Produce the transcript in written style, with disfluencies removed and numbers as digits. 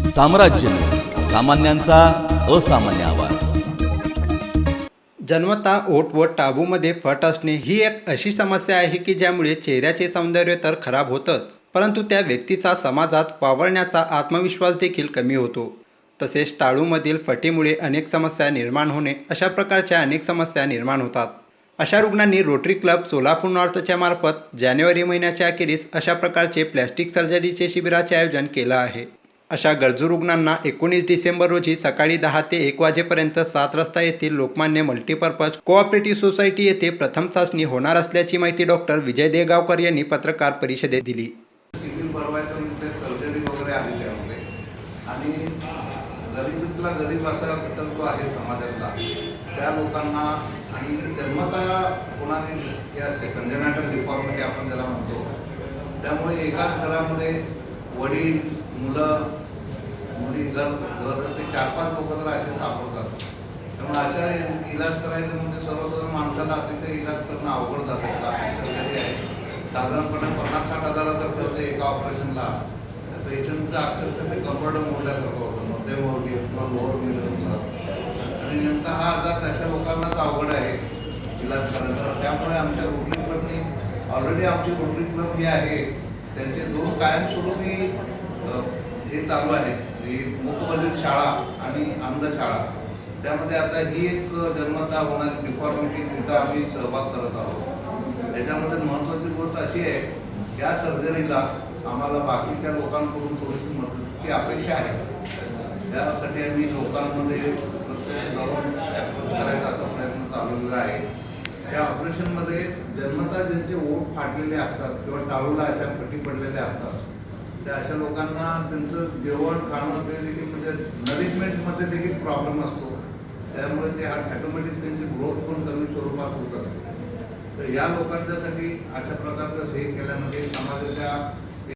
साम्राज्य न्यूज, सामान्यांचा असामान्य आवाज. जन्मता ओठ व टाबूमध्ये फट असणे ही एक अशी समस्या आहे की ज्यामुळे चेहऱ्याचे सौंदर्य तर खराब होतच, परंतु त्या व्यक्तीचा समाजात वावरण्याचा आत्मविश्वास देखील कमी होतो. तसेच टाळूमधील फटीमुळे अनेक समस्या निर्माण होणे, अशा प्रकारच्या अनेक समस्या निर्माण होतात. अशा रुग्णांनी रोटरी क्लब सोलापूर नॉर्थच्या मार्फत जानेवारी महिन्याच्या अखेरीस अशा प्रकारचे प्लॅस्टिक सर्जरीचे शिबिराचे आयोजन केलं आहे. अशा गरजू रुग्णांना 19 डिसेंबर रोजी सकाळी 10 ते 1 वाजेपर्यंत 7 रस्ता येथील लोकमान्य मल्टीपर्पज कोऑपरेटिव्ह सोसायटी येथे प्रथम चाचणी होणार असल्याची माहिती डॉक्टर विजय देगावकर यांनी पत्रकार परिषदेत दिली. सर्जरी वगैरे आहे त्यामध्ये आणि गरीबातला गरीब असा घटक जो आहे समाजातला त्या लोकांना आणि जन्मता कोणाने जे असते कंजेनाटल डिफॉर्मिटी आपण ज्याला म्हणतो, त्यामुळे एकाच घरामध्ये वडील, मुलं, मुली, घर 4-5 लोक जर असे सापडतात, त्यामुळे अशा इलाज करायचं म्हणजे सर्वसाधारण माणसाला अतिशय इलाज करणं अवघड जाते. सर्जरी आहे साधारणपणे 50-60 हजाराचा खर्च एका ऑपरेशनला. पेशंटचं अक्षरशः ते कंबरड मोडल्यासारखं होतं, मध्यम वर्गीय किंवा लोअर मिडल क्लास, आणि नेमका हा आजार तशा लोकांनाच अवघड आहे इलाज करायचा. त्यामुळे आमच्या रोटरी क्लबनी ऑलरेडी आमची रोटरी क्लब जी आहे त्यांचे 2 कायमस्वरूपी हे चालू आहेत, मूकबधिर शाळा आणि अंध शाळा. त्यामध्ये आता ही एक जन्मता होणारी डिफॉर्मिटी तिचा आम्ही सहभाग करत आहोत. त्याच्यामध्ये महत्त्वाची गोष्ट अशी आहे, या सर्जरीला आम्हाला बाकीच्या लोकांकडून थोडीशी मदतीची अपेक्षा आहे. त्यासाठी आम्ही लोकांमध्ये प्रत्येक जाऊन ॲप्रोच करायचा असा प्रयत्न चालवलेला आहे. त्या ऑपरेशनमध्ये जन्मता ज्यांचे ओठ फाटलेले असतात किंवा टाळूला अशा फटी पडलेल्या असतात, त्या अशा लोकांना त्यांचं जेवण खाणं ते देखील म्हणजे नरिशमेंटमध्ये देखील प्रॉब्लेम असतो. त्यामुळे ते ॲटोमॅटिक त्यांची ग्रोथ पण कमी स्वरूपात होत असते. तर या लोकांच्यासाठी अशा प्रकारचं हे केल्यामध्ये समाजाच्या